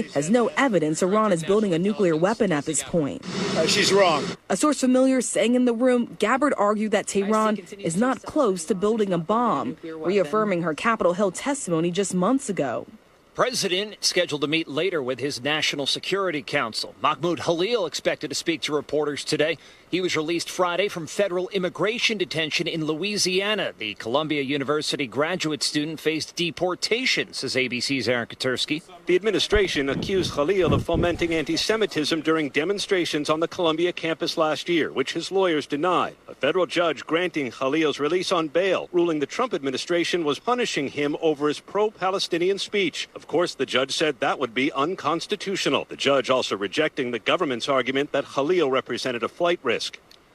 has no evidence Iran is building a nuclear weapon at this point. She's wrong. A source familiar saying in the room, Gabbard argued that Tehran is not close to building a bomb, reaffirming her Capitol Hill testimony just months ago. President scheduled to meet later with his National Security Council. Mahmoud Khalil expected to speak to reporters today. He was released Friday from federal immigration detention in Louisiana. The Columbia University graduate student faced deportation, says ABC's Aaron Katursky. The administration accused Khalil of fomenting anti-Semitism during demonstrations on the Columbia campus last year, which his lawyers denied. A federal judge granting Khalil's release on bail, ruling the Trump administration was punishing him over his pro-Palestinian speech. Of course, the judge said that would be unconstitutional. The judge also rejecting the government's argument that Khalil represented a flight risk.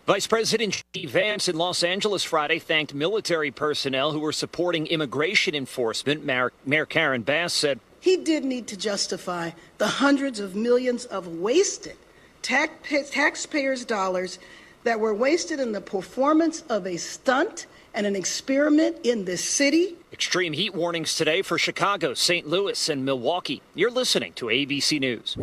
Vice President J.D. Vance in Los Angeles Friday thanked military personnel who were supporting immigration enforcement. Mayor Karen Bass said, he did need to justify the hundreds of millions of wasted taxpayers' dollars that were wasted in the performance of a stunt and an experiment in this city. Extreme heat warnings today for Chicago, St. Louis, and Milwaukee. You're listening to ABC News.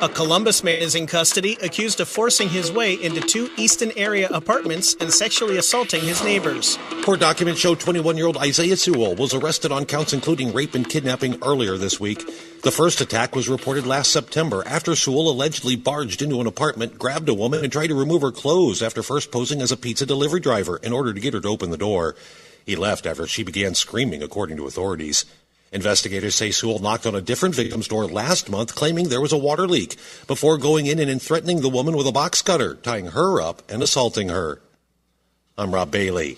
A Columbus man is in custody, accused of forcing his way into 2 Easton area apartments and sexually assaulting his neighbors. Court documents show 21-year-old Isaiah Sewell was arrested on counts including rape and kidnapping earlier this week. The first attack was reported last September after Sewell allegedly barged into an apartment, grabbed a woman, and tried to remove her clothes after first posing as a pizza delivery driver in order to get her to open the door. He left after she began screaming, according to authorities. Investigators say Sewell knocked on a different victim's door last month, claiming there was a water leak, before going in and threatening the woman with a box cutter, tying her up and assaulting her. I'm Rob Bailey.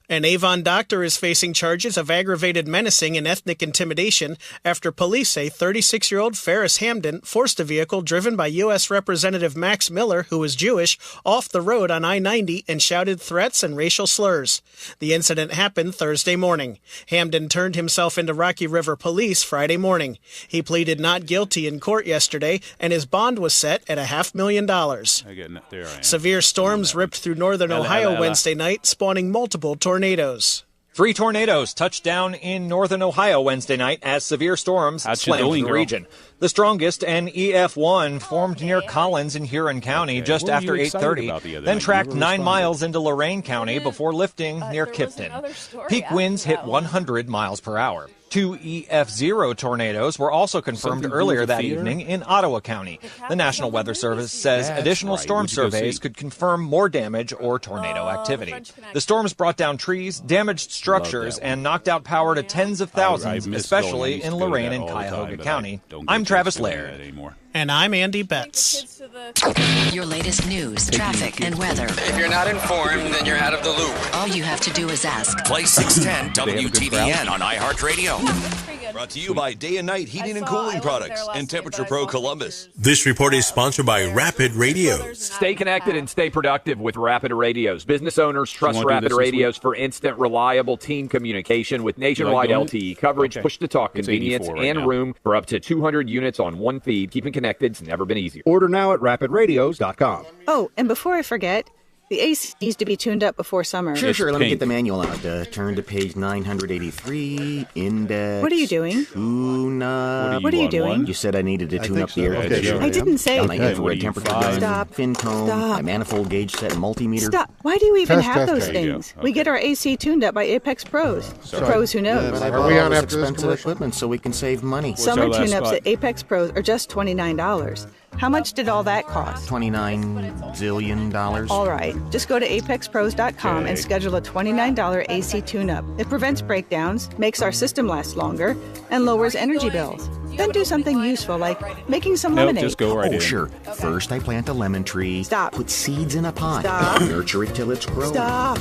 An Avon doctor is facing charges of aggravated menacing and ethnic intimidation after police say 36-year-old Ferris Hamden forced a vehicle driven by U.S. Representative Max Miller, who was Jewish, off the road on I-90 and shouted threats and racial slurs. The incident happened Thursday morning. Hamden turned himself into Rocky River Police Friday morning. He pleaded not guilty in court yesterday, and his bond was set at $500,000. Severe storms ripped through northern Ohio Wednesday night, spawning multiple tornadoes. 3 tornadoes touched down in northern Ohio Wednesday night as severe storms slammed the region. The strongest, an EF1, formed near Collins in Huron County just after 8:30, then tracked 9 miles into Lorain County before lifting near Kipton. Peak winds hit 100 miles per hour. 2 EF0 tornadoes were also confirmed earlier that evening in Ottawa County. The National Weather Service says additional storm surveys could confirm more damage or tornado activity. The storms brought down trees, damaged structures, and knocked out power to tens of thousands, especially in Lorain and Cuyahoga County. I'm Travis Laird. And I'm Andy Betts. Your latest news, traffic, and weather. If you're not informed, then you're out of the loop. All you have to do is ask. Play 610 WTVN on iHeartRadio. Brought to you by Day and Night Heating and Cooling Products and Temperature Pro Columbus. This report is sponsored by Rapid Radios. Stay connected and stay productive with Rapid Radios. Business owners trust Rapid Radios for instant, reliable team communication with nationwide LTE coverage, push-to-talk convenience, and room for up to 200 units on one feed. Keeping connected's never been easier. Order now at rapidradios.com. Oh, and before I forget, the AC needs to be tuned up before summer. Sure. Let me get the manual out. Turn to page 983, index. What are you doing? Tune up. What are you doing? You said I needed to tune up the air conditioner. I didn't say. My infrared temperature gun, Stop. fin cone, my manifold gauge set, multimeter. Stop. Why do you even have those things? We get our AC tuned up by Apex Pros. Pros who knows. But I bought all this expensive equipment so we can save money. Summer tune-ups at Apex Pros are just $29. How much did all that cost? $29 zillion. All right. Just go to apexpros.com and schedule a $29 AC tune-up. It prevents breakdowns, makes our system last longer, and lowers energy bills. Then do something useful like making some lemonade. Just go right in. Sure. First, I plant a lemon tree. Stop. Put seeds in a pot. Stop. Nurture it till it's grown. Stop.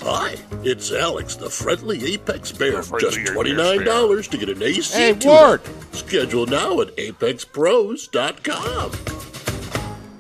Hi, it's Alex, the friendly Apex Bear. Just $29 to get an AC. Hey, Ward! Schedule now at apexpros.com.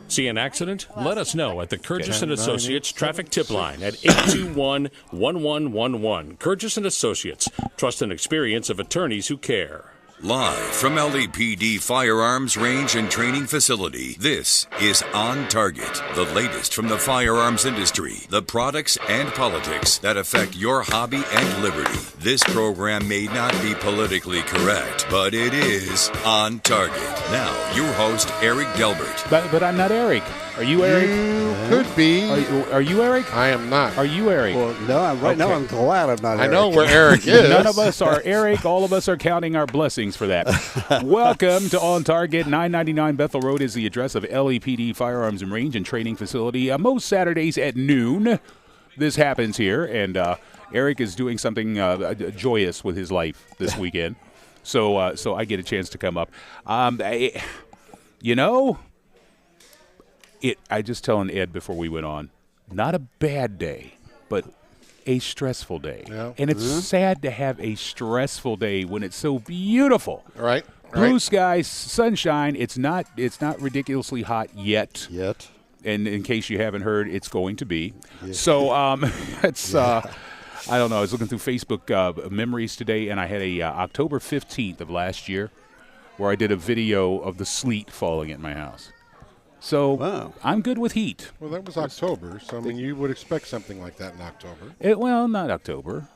See an accident? Let us know at the Curtis & Associates traffic tip line at 821-1111. Curtis & Associates, trust and experience of attorneys who care. Live from LAPD Firearms Range and Training Facility, this is On Target, the latest from the firearms industry, the products and politics that affect your hobby and liberty. This program may not be politically correct, but it is On Target. Now, your host, Eric Delbert. But I'm not Eric. Are you Eric? You could be. Are you Eric? I am not. Are you Eric? Well, no, right now I'm glad I'm not Eric. I know where Eric is. None of us are Eric. All of us are counting our blessings for that. Welcome to On Target. 999 Bethel Road is the address of LAPD Firearms and Range and Training Facility. Most Saturdays at noon, this happens here, and Eric is doing something joyous with his life this weekend. So I get a chance to come up. I just telling Ed before we went on, not a bad day, but a stressful day. Yeah. And it's sad to have a stressful day when it's so beautiful. Right. Blue skies, sunshine. It's not ridiculously hot yet. And in case you haven't heard, it's going to be. Yeah. So it's I don't know. I was looking through Facebook memories today, and I had a October 15th of last year where I did a video of the sleet falling at my house. So wow. I'm good with heat. Well, that was October, so I mean, you would expect something like that in October. Well, not October.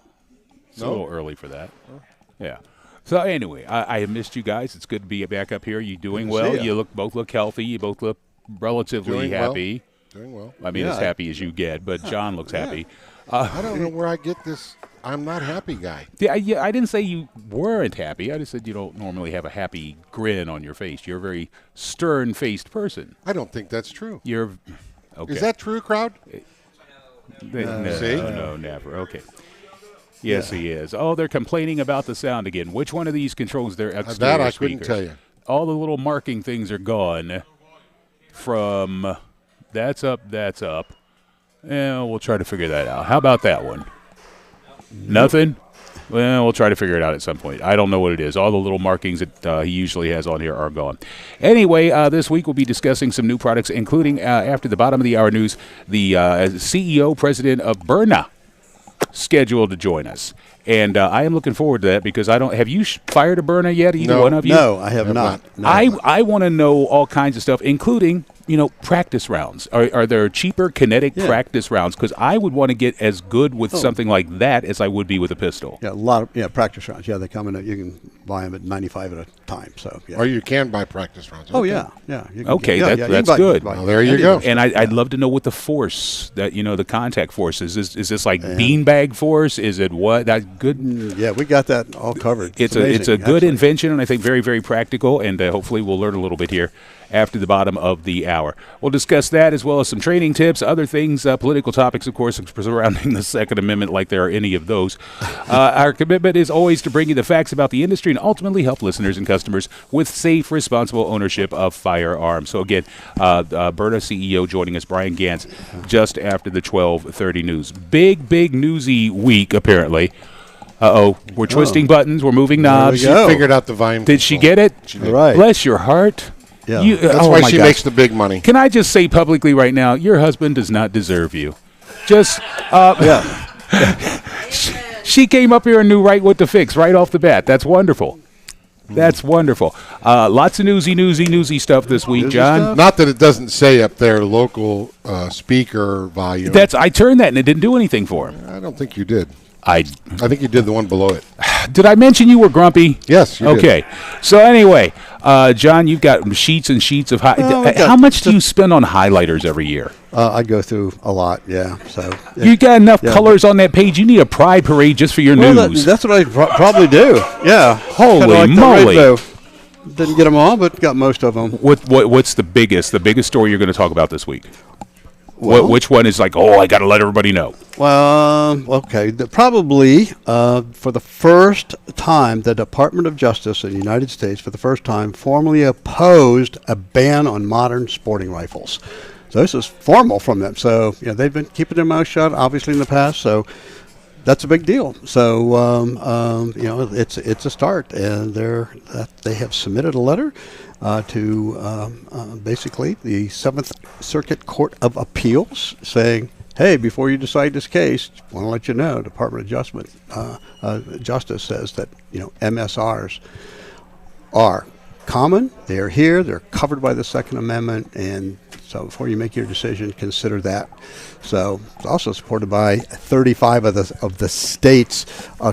It's a little early for that. Oh. Yeah. So anyway, I have missed you guys. It's good to be back up here. You doing well? You both look healthy. You both look relatively happy. Doing well. I mean, as happy as you get, but John looks happy. I don't know where I get this I'm not happy guy. Yeah, I didn't say you weren't happy. I just said you don't normally have a happy grin on your face. You're a very stern-faced person. I don't think that's true. You're okay. Is that true, crowd? No, never. Okay. Yes, he is. Oh, they're complaining about the sound again. Which one of these controls their exterior that I speakers? couldn't tell you. All the little marking things are gone from that's up. Yeah, we'll try to figure that out. How about that one? Nothing? Well, we'll try to figure it out at some point. I don't know what it is. All the little markings that he usually has on here are gone. Anyway, this week we'll be discussing some new products, including, after the bottom of the hour news, the CEO, president of Byrna, scheduled to join us. And I am looking forward to that because I don't. Have you fired a Byrna yet? Either one of you? No, I have not. No. I want to know all kinds of stuff, including practice rounds. Are there cheaper kinetic practice rounds? Because I would want to get as good with something like that as I would be with a pistol. Yeah, a lot of practice rounds. Yeah, they come in. You can buy them at 95 at a time. So yeah. Or you can buy practice rounds. Okay. Oh yeah. Okay, that's good. Well, there you go. And I'd love to know what the force that the contact force is. Is this like beanbag force? Is it what? That's good. Yeah, we got that all covered. It's a good invention, and I think very, very practical. And hopefully we'll learn a little bit here after the bottom of the hour. We'll discuss that as well as some training tips, other things, political topics, of course, surrounding the Second Amendment, like there are any of those. Our commitment is always to bring you the facts about the industry and ultimately help listeners and customers with safe, responsible ownership of firearms. So again, Byrna CEO joining us, Byran Ganz, just after the 12:30 news. Big newsy week, apparently. We're twisting buttons. We're moving knobs. She figured out the volume. Did she get it? She did. Right. Bless your heart. Yeah. That's why she makes the big money. Can I just say publicly right now, your husband does not deserve you. Just, she came up here and knew right what to fix right off the bat. That's wonderful. That's wonderful. Lots of newsy stuff this week, John. Not that it doesn't say up there local speaker volume. I turned that and it didn't do anything for him. I don't think you did. I think you did the one below it. Did I mention you were grumpy? Yes, you did. Okay. So anyway, John, you've got sheets and sheets of how much do you spend on highlighters every year? I go through a lot, yeah. So you got enough colors on that page. You need a pride parade just for your news. That's what I probably do. Yeah. Holy moly! Didn't get them all, but got most of them. What's the biggest story you're going to talk about this week? Well, which one is like, I got to let everybody know? Well, okay. Probably for the first time, the Department of Justice in the United States, for the first time, formally opposed a ban on modern sporting rifles. So this is formal from them. So they've been keeping their mouth shut, obviously, in the past. So that's a big deal. So it's a start, and they have submitted a letter to basically the 7th Circuit Court of Appeals saying, hey, before you decide this case, I want to let you know, Department of Justice says that MSRs are common. They are here. They're covered by the Second Amendment, and so before you make your decision, consider that. So it's also supported by 35 of the states,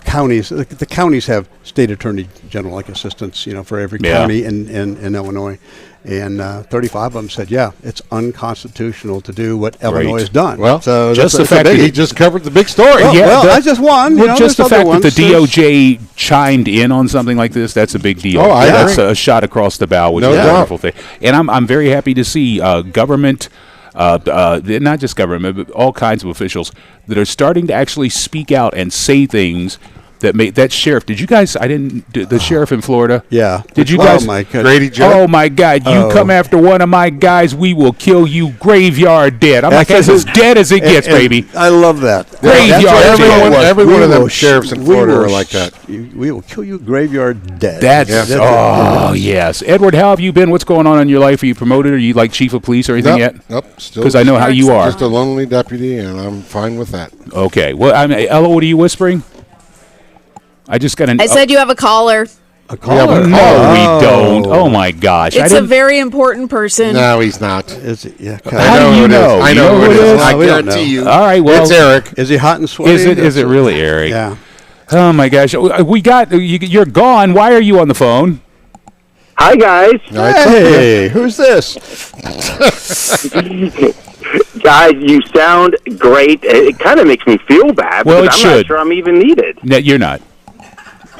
counties. The counties have state attorney general like assistants, for every county in Illinois. And 35 of them said, it's unconstitutional to do what Illinois has done. Well, so just the fact that he just covered the big story. I just won. Just the fact that the DOJ chimed in on something like this, that's a big deal. That's a shot across the bow, which is a wonderful thing. And I'm very happy to see government, not just government, but all kinds of officials that are starting to actually speak out and say things that sheriff. Did you guys? The sheriff in Florida. Yeah. Did you guys? Oh my God. Grady Judd? Oh my God! You come after one of my guys, we will kill you graveyard dead. I'm like, that's as dead as it gets, baby. I love that. Graveyard dead. Every one of them sheriffs in Florida are like that. We will kill you graveyard dead. Yes. Edward, how have you been? What's going on in your life? Are you promoted? Are you like chief of police or anything yet? Nope. Still. Because I know how you are. Just a lonely deputy, and I'm fine with that. Okay. Well, Ella, what are you whispering? I just got I said you have a caller. A caller? No, we don't. Oh, my gosh. It's a very important person. No, he's not. Is it? Yeah. How do you know? I know who it is. I guarantee you. All right, well. It's Eric. Is he hot and sweaty? Is it really Eric? Yeah. Oh, my gosh. You're gone. Why are you on the phone? Hi, guys. Hey, who's this? Guys, you sound great. It kind of makes me feel bad. Well, because I'm not sure I'm even needed. No, you're not.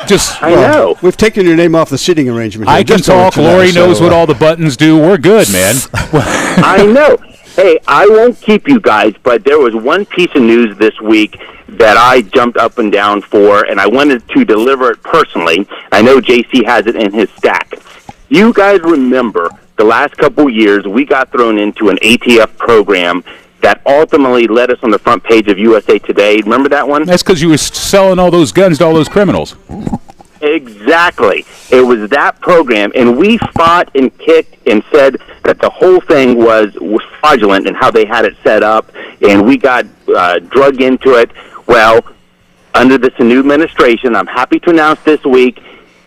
I know. We've taken your name off the seating arrangement. I can talk. Lori knows what all the buttons do. We're good, man. I know. Hey, I won't keep you guys, but there was one piece of news this week that I jumped up and down for, and I wanted to deliver it personally. I know JC has it in his stack. You guys remember the last couple years we got thrown into an ATF program that ultimately led us on the front page of USA Today. Remember that one? That's because you were selling all those guns to all those criminals. Exactly. It was that program, and we fought and kicked and said that the whole thing was fraudulent and how they had it set up, and we got drug into it. Well, under this new administration, I'm happy to announce this week,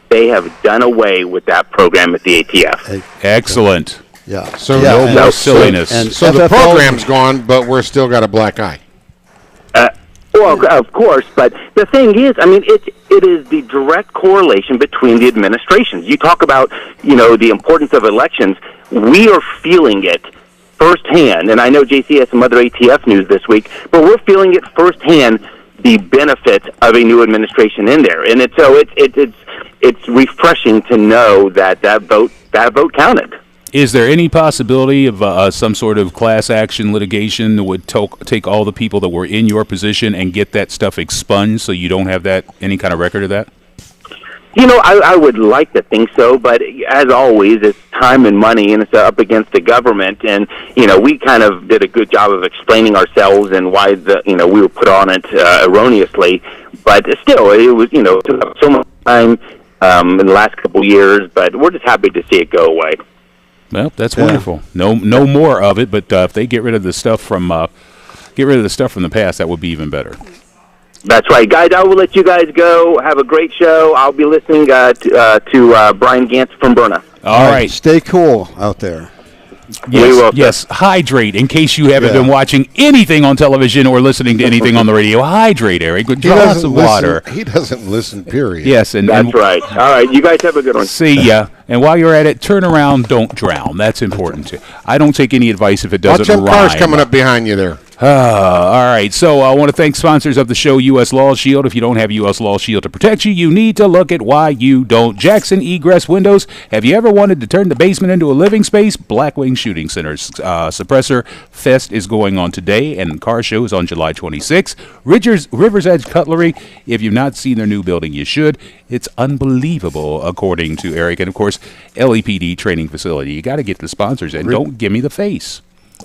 they have done away with that program at the ATF. Excellent. Yeah. So no more silliness. So the program's gone, but we're still got a black eye. Well, of course, but the thing is, I mean, it is the direct correlation between the administrations. You talk about, the importance of elections. We are feeling it firsthand, and I know JC has some other ATF news this week, but we're feeling it firsthand, the benefit of a new administration in there, and it's refreshing to know that vote counted. Is there any possibility of some sort of class action litigation that would take all the people that were in your position and get that stuff expunged so you don't have any kind of record of that? I would like to think so, but as always, it's time and money, and it's up against the government. And we kind of did a good job of explaining ourselves and why we were put on it erroneously. But still, it was took up so much time in the last couple of years. But we're just happy to see it go away. Well, that's wonderful. No more of it. But if they get rid of the stuff from the past, that would be even better. That's right, guys. I will let you guys go. Have a great show. I'll be listening to Byran Ganz from Byrna. All right. Stay cool out there. Yes. Hydrate in case you haven't been watching anything on television or listening to anything on the radio. Hydrate, Eric. Glass of water. He doesn't listen, period. Yes, that's right. All right, you guys have a good one. See ya. And while you're at it, turn around, don't drown. That's important too. I don't take any advice if it doesn't rhyme. Watch them cars coming up behind you there. All right, so I want to thank sponsors of the show, U.S. Law Shield. If you don't have U.S. Law Shield to protect you, you need to look at why you don't. Jackson Egress Windows. Have you ever wanted to turn the basement into a living space? Blackwing Shooting Center's Suppressor Fest is going on today, and car show is on July 26th. River's Edge Cutlery. If you've not seen their new building, you should. It's unbelievable, according to Eric. And, of course, LEPD Training Facility. You got to get the sponsors, and don't give me the face.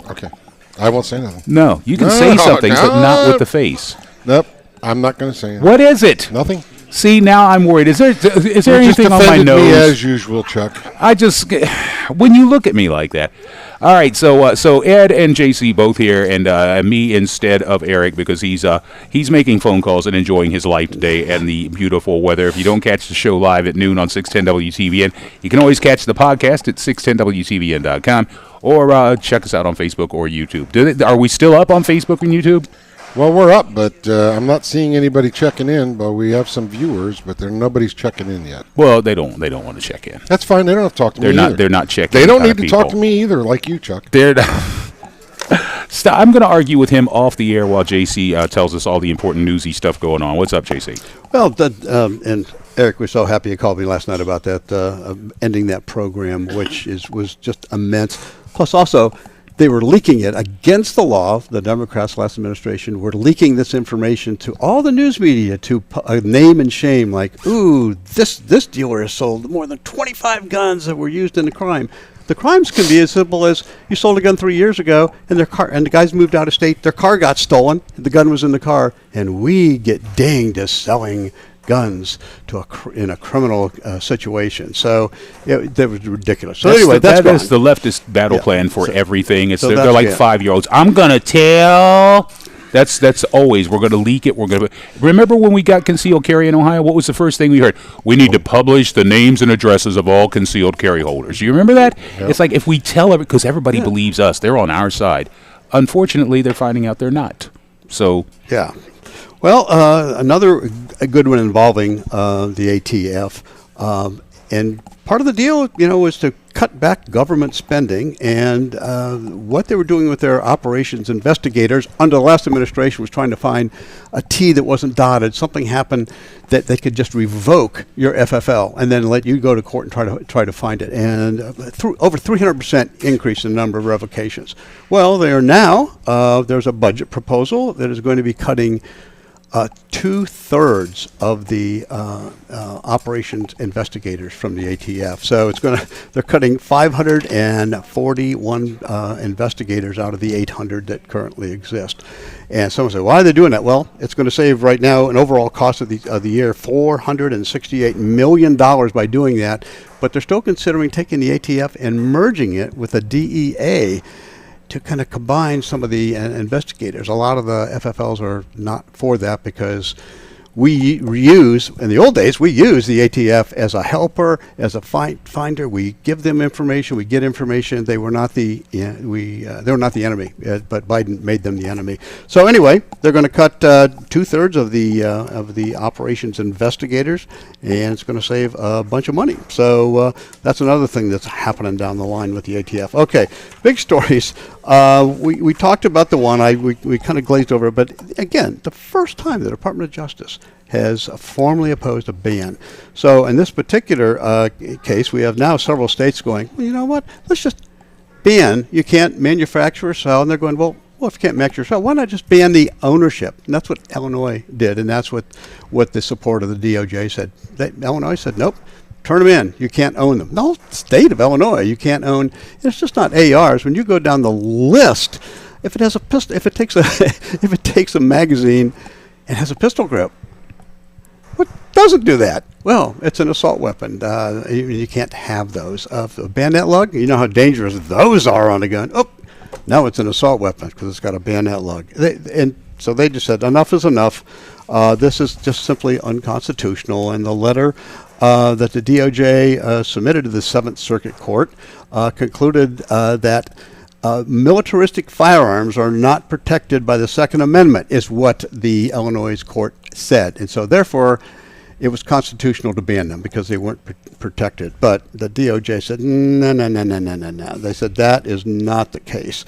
Okay. I won't say nothing. No, you can say something, but not with the face. Nope, I'm not going to say anything. What is it? Nothing. See, now I'm worried. Is there anything on my nose? Me as usual, Chuck. when you look at me like that. All right, so Ed and JC both here, and me instead of Eric because he's making phone calls and enjoying his life today and the beautiful weather. If you don't catch the show live at noon on 610 WTVN, you can always catch the podcast at 610WTVN.com or check us out on Facebook or YouTube. Are we still up on Facebook and YouTube? Well, we're up, but I'm not seeing anybody checking in. But we have some viewers, but nobody's checking in yet. Well, they don't want to check in. That's fine. They don't have to talk to me either. They're not checking. They don't need to talk to me either, like you, Chuck. I'm going to argue with him off the air while JC tells us all the important newsy stuff going on. What's up, JC? Well, and Eric was so happy you called me last night about that, ending that program, which was just immense. Plus, also, they were leaking it against the law. The Democrats' last administration were leaking this information to all the news media to name and shame, like, ooh, this dealer has sold more than 25 guns that were used in the crime. The crimes can be as simple as you sold a gun 3 years ago, and the guys moved out of state. Their car got stolen. The gun was in the car, and we get dinged as selling guns in a criminal situation. So that was ridiculous. So anyway, that is the leftist battle plan for everything. It's they're like 5-year-olds. I'm gonna tell. That's always we're gonna leak it. Remember when we got concealed carry in Ohio? What was the first thing we heard? We need to publish the names and addresses of all concealed carry holders. You remember that? Yep. It's like if we tell because everybody believes us, they're on our side. Unfortunately, they're finding out they're not. So yeah. Well, a good one involving the ATF, and part of the deal, was to cut back government spending, and what they were doing with their operations investigators under the last administration was trying to find a T that wasn't dotted. Something happened that they could just revoke your FFL and then let you go to court and try to find it, and over 300% increase in the number of revocations. Well, they are now there's a budget proposal that is going to be cutting 2/3 of the operations investigators from the ATF. So they're cutting 541 investigators out of the 800 that currently exist. And someone said, why are they doing that? Well, it's going to save right now an overall cost of the year $468 million by doing that. But they're still considering taking the ATF and merging it with the DEA to kind of combine some of the investigators. A lot of the FFLs are not for that because in the old days, we used the ATF as a helper, as a finder. We give them information, we get information. They were not the enemy, but Biden made them the enemy. So anyway, they're going to cut 2/3 of the operations investigators, and it's going to save a bunch of money. So that's another thing that's happening down the line with the ATF. Okay, big stories. We talked about the one we kind of glazed over, but again, the first time the Department of Justice has formally opposed a ban. So in this particular case, we have now several states going, well, you know what? Let's just ban. You can't manufacture or sell. And they're going, well, if you can't manufacture or sell, why not just ban the ownership? And that's what Illinois did, and that's what the support of the DOJ said. Illinois said, nope. Turn them in. You can't own them. The whole state of Illinois, you can't own. It's just not ARs. When you go down the list, if it has a pistol, if it takes a magazine and has a pistol grip, what doesn't do that? Well, it's an assault weapon. You can't have those. A bayonet lug. You know how dangerous those are on a gun. Oh, now it's an assault weapon because it's got a bayonet lug. And so they just said enough is enough. This is just simply unconstitutional. And the letter that the DOJ submitted to the Seventh Circuit Court concluded that militaristic firearms are not protected by the Second Amendment, is what the Illinois court said. And so therefore, it was constitutional to ban them because they weren't protected. But the DOJ said, no. They said that is not the case.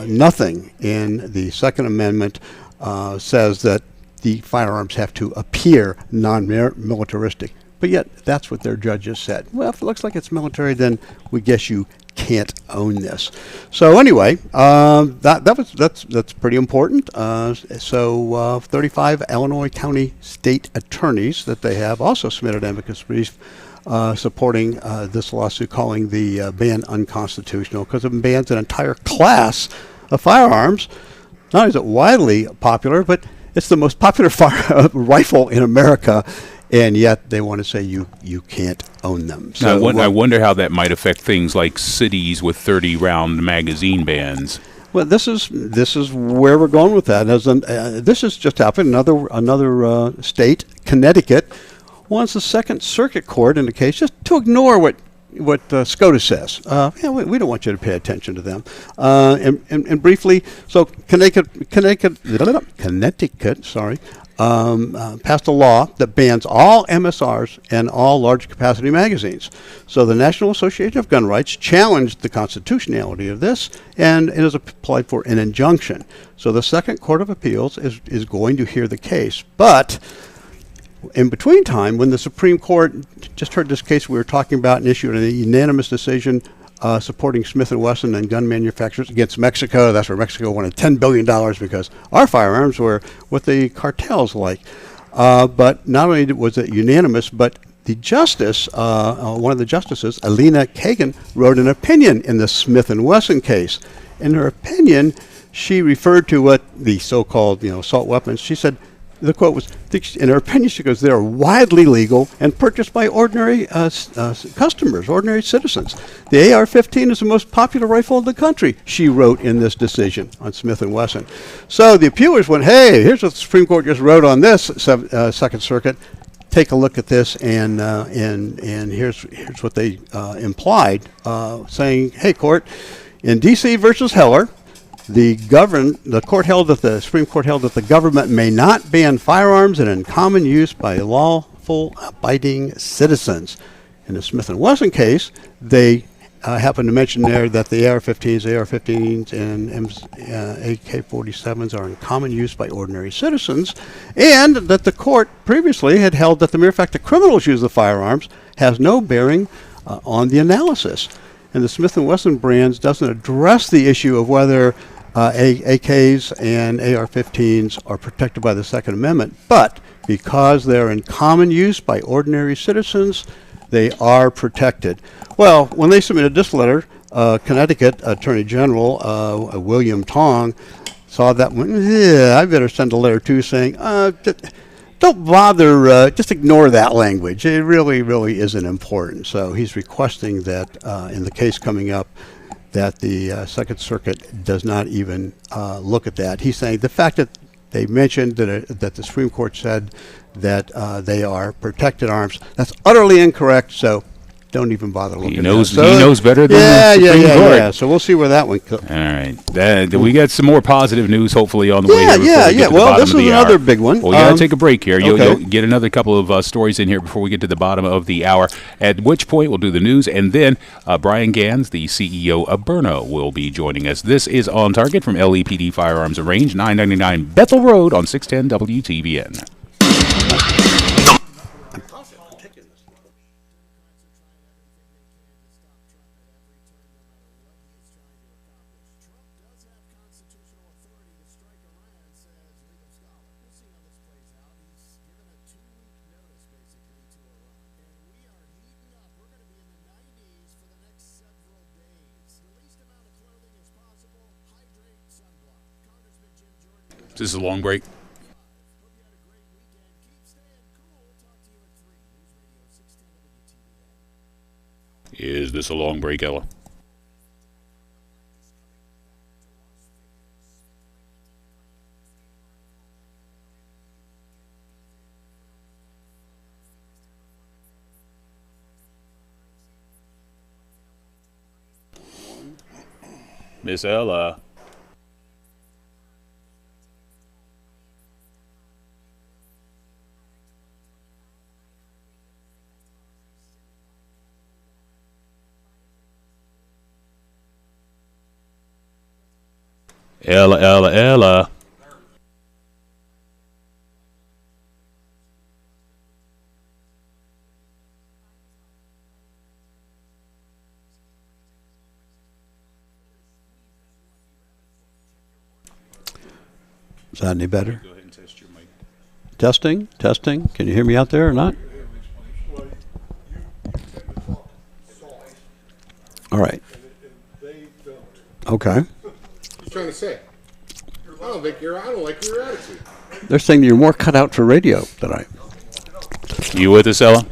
Nothing in the Second Amendment says that the firearms have to appear non-militaristic. But yet, that's what their judges said. Well, if it looks like it's military, then we guess you can't own this. So anyway, that's pretty important. So 35 Illinois County state attorneys that they have also submitted amicus brief supporting this lawsuit, calling the ban unconstitutional because it bans an entire class of firearms. Not only is it widely popular, but it's the most popular rifle in America. and yet they want to say you can't own them. Now, So I wonder how that might affect things like cities with 30-round magazine bans. well, this is where we're going with that. This has just happened. Another state, Connecticut, wants the Second Circuit Court in the case just to ignore what SCOTUS says. We don't want you to pay attention to them. And briefly, so Connecticut, passed a law that bans all MSRs and all large capacity magazines. So the National Association of Gun Rights challenged the constitutionality of this and it has applied for an injunction. So the Second Court of Appeals is going to hear the case. But in between time, when the Supreme Court just heard this case we were talking about and issued a unanimous decision supporting Smith & Wesson and gun manufacturers against Mexico. That's where Mexico wanted $10 billion because our firearms were what the cartels like. But not only was it unanimous, but the justice, one of the justices, Alina Kagan, wrote an opinion in the Smith & Wesson case. In her opinion, she referred to what the so-called assault weapons. She said, the quote was, in her opinion, she goes, they are widely legal and purchased by ordinary customers, ordinary citizens. The AR-15 is the most popular rifle in the country, she wrote in this decision on Smith & Wesson. So the appealers went, hey, here's what the Supreme Court just wrote on this Second Circuit. Take a look at this, and here's what they implied, saying, hey, court, in D.C. versus Heller, the Supreme Court held that the government may not ban firearms in common use by lawful abiding citizens. In the Smith & Wesson case, they happened to mention there that the AR-15s, and AK-47s are in common use by ordinary citizens, and that the court previously had held that the mere fact that criminals use the firearms has no bearing on the analysis. And the Smith & Wesson brands doesn't address the issue of whether AKs and AR-15s are protected by the Second Amendment, but because they're in common use by ordinary citizens, they are protected. Well, when they submitted this letter, Connecticut Attorney General William Tong saw that one. Yeah, I better send a letter too, saying, don't bother, just ignore that language. It really isn't important. So he's requesting that in the case coming up, that the Second Circuit does not even look at that. He's saying the fact that they mentioned that the Supreme Court said that they are protected arms, that's utterly incorrect, so don't even bother looking at it. So, he knows better than the Supreme Court. Yeah, so we'll see where that one goes. All right. We got some more positive news, hopefully, on the way here. Well, this is another big one. Well, we got to take a break here. You'll get another couple of stories in here before we get to the bottom of the hour, at which point we'll do the news, and then Byran Ganz, the CEO of Byrna, will be joining us. This is On Target from LEPD Firearms and Range, 999 Bethel Road on 610 WTVN. This is a long break. Is this a long break, Ella? Miss Ella. Ella. Is that any better? Go ahead and test your mic. Testing. Can you hear me out there or not? All right. Okay. Trying to say, I don't like your attitude. They're saying you're more cut out for radio than I. You with us, Ella?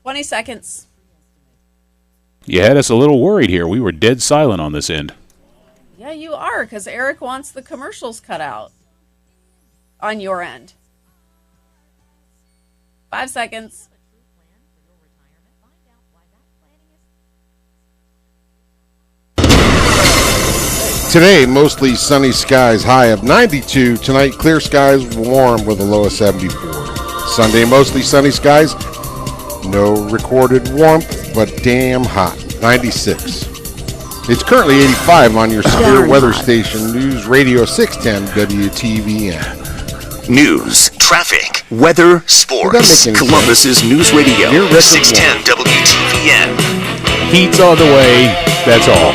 $20 seconds. You had us a little worried here. We were dead silent on this end. Yeah, you are, because Eric wants the commercials cut out on your end. 5 seconds. Today, mostly sunny skies, high of 92. Tonight, clear skies, warm with a low of 74. Sunday, mostly sunny skies. No recorded warmth, but damn hot. 96. It's currently 85 on your severe weather station, News Radio 610 WTVN. News, traffic, weather, sports. Columbus's News Radio 610 WTVN. Heat's on the way. That's all.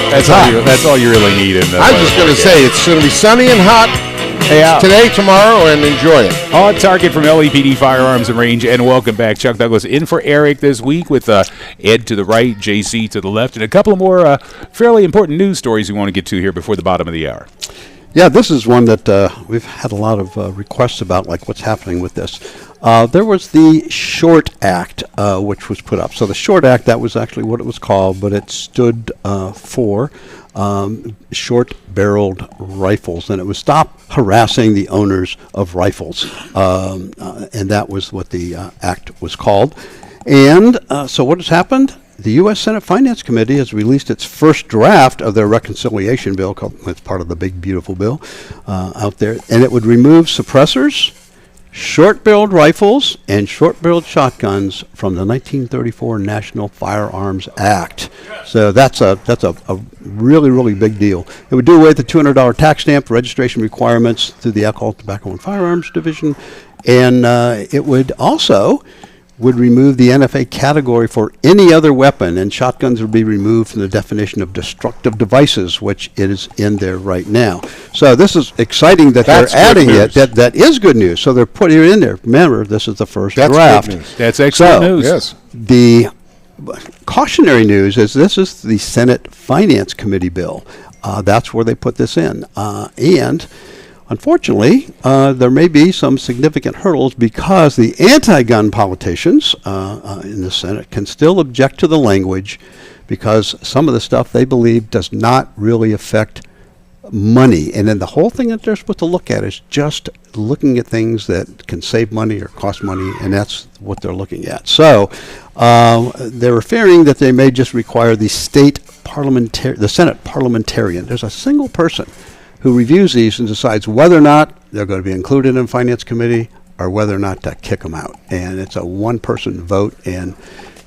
That's all you really need in the I was just going to say, it's going to be sunny and hot today, tomorrow, and enjoy it. On target from LAPD Firearms and Range, and welcome back. Chuck Douglas in for Eric this week with Ed to the right, JC to the left, and a couple of more fairly important news stories we want to get to here before the bottom of the hour. Yeah, this is one that we've had a lot of requests about, like what's happening with this. There was the SHORT Act, which was put up. So the SHORT Act, that was actually what it was called, but it stood for short-barreled rifles, and it was stop harassing the owners of rifles, and that was what the act was called. And so what has happened? The U.S. Senate Finance Committee has released its first draft of their reconciliation bill, it's part of the big, beautiful bill out there, and it would remove suppressors, short-barreled rifles, and short-barreled shotguns from the 1934 National Firearms Act. So that's a really, really big deal. It would do away with the $200 tax stamp registration requirements through the Alcohol, Tobacco, and Firearms Division, and it would also remove the NFA category for any other weapon, and shotguns would be removed from the definition of destructive devices, which is in there right now. So this is exciting that they're adding it. That is good news. So they're putting it in there. Remember, this is the first draft. Good news. That's excellent news. Yes. The cautionary news is this is the Senate Finance Committee bill. That's where they put this in. And unfortunately, there may be some significant hurdles because the anti-gun politicians in the Senate can still object to the language because some of the stuff they believe does not really affect money. And then the whole thing that they're supposed to look at is just looking at things that can save money or cost money, and that's what they're looking at. So they're fearing that they may just require the Senate parliamentarian. There's a single person who reviews these and decides whether or not they're going to be included in Finance Committee or whether or not to kick them out. And it's a one-person vote, and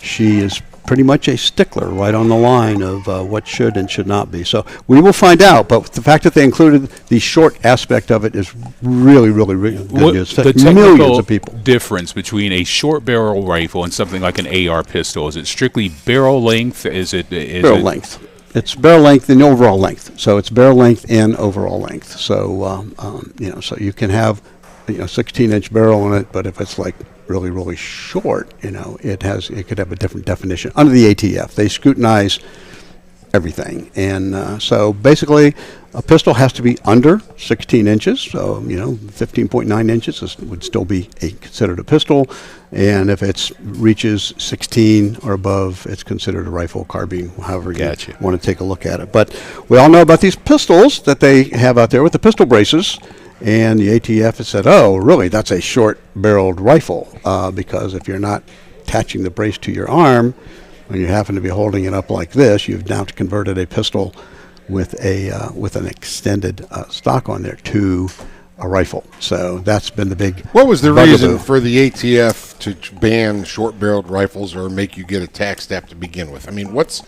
she is pretty much a stickler right on the line of what should and should not be. So we will find out, but the fact that they included the short aspect of it is really, really, really good news. The Millions of people. Difference between a short barrel rifle and something like an AR pistol, is it strictly barrel length? Barrel length. It's barrel length and overall length. So it's barrel length and overall length. So so you can have 16-inch barrel on it, but if it's like really, really short, it could have a different definition under the ATF. They scrutinize everything, and so basically, a pistol has to be under 16 inches. So 15.9 inches would still be considered a pistol, and if it reaches 16 or above, it's considered a rifle, carbine, however you want to take a look at it. But we all know about these pistols that they have out there with the pistol braces. And the ATF has said, oh, really, that's a short-barreled rifle, because if you're not attaching the brace to your arm, when you happen to be holding it up like this, you've now converted a pistol with an extended stock on there to a rifle. So that's been the big What was the reason for the ATF to ban short-barreled rifles or make you get a tax stamp to begin with? I mean, what's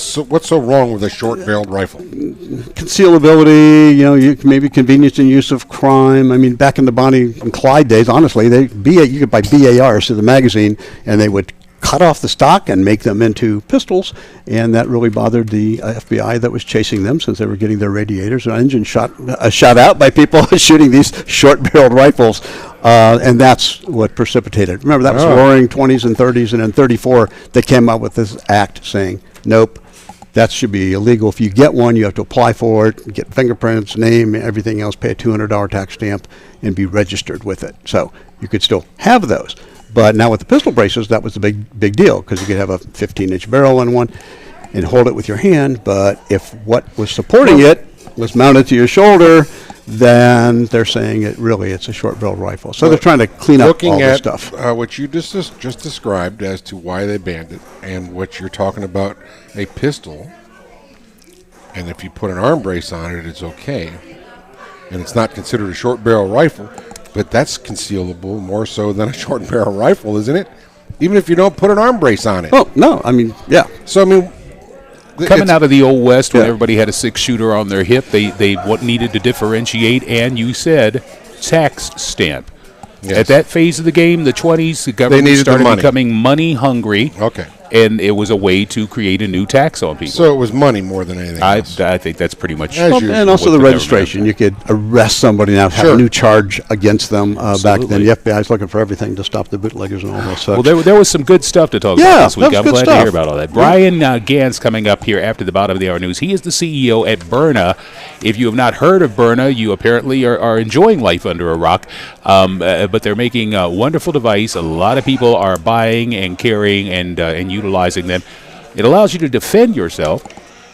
so wrong with a short-barreled rifle? Concealability, maybe convenience and use of crime. I mean, back in the Bonnie and Clyde days, honestly, you could buy BARs to the magazine, and they would cut off the stock and make them into pistols, and that really bothered the FBI that was chasing them, since they were getting their radiators and engines shot out by people shooting these short-barreled rifles, and that's what precipitated. Remember, that was Roaring 20s and 30s, and in 34 they came out with this act saying, nope, that should be illegal. If you get one, you have to apply for it, get fingerprints, name, everything else, pay a $200 tax stamp, and be registered with it. So you could still have those. But now with the pistol braces, that was a big deal, because you could have a 15-inch barrel in one and hold it with your hand. But if what was supporting it was mounted to your shoulder, then they're saying it's a short-barreled rifle. So they're trying to clean up all this stuff. Looking at what you just described as to why they banned it, and what you're talking about, a pistol, and if you put an arm brace on it, it's okay. And it's not considered a short-barrel rifle, but that's concealable more so than a short-barrel rifle, isn't it? Even if you don't put an arm brace on it. Oh, no, I mean, yeah. So, I mean, coming out of the old West, when everybody had a 6-shooter on their hip, they needed to differentiate, and you said tax stamp. Yes. At that phase of the game, the 20s, the government started becoming money hungry. Okay. And it was a way to create a new tax on people. So it was money more than anything else. I think that's pretty much. And also the registration. You could arrest somebody now, have a new charge against them. Back then, the FBI is looking for everything to stop the bootleggers and all that. Well, there was some good stuff to talk about this week. I'm glad to hear about all that. Byran Ganz coming up here after the bottom of the hour news. He is the CEO at Byrna. If you have not heard of Byrna, you apparently are enjoying life under a rock. But they're making a wonderful device. A lot of people are buying and carrying and utilizing them. It allows you to defend yourself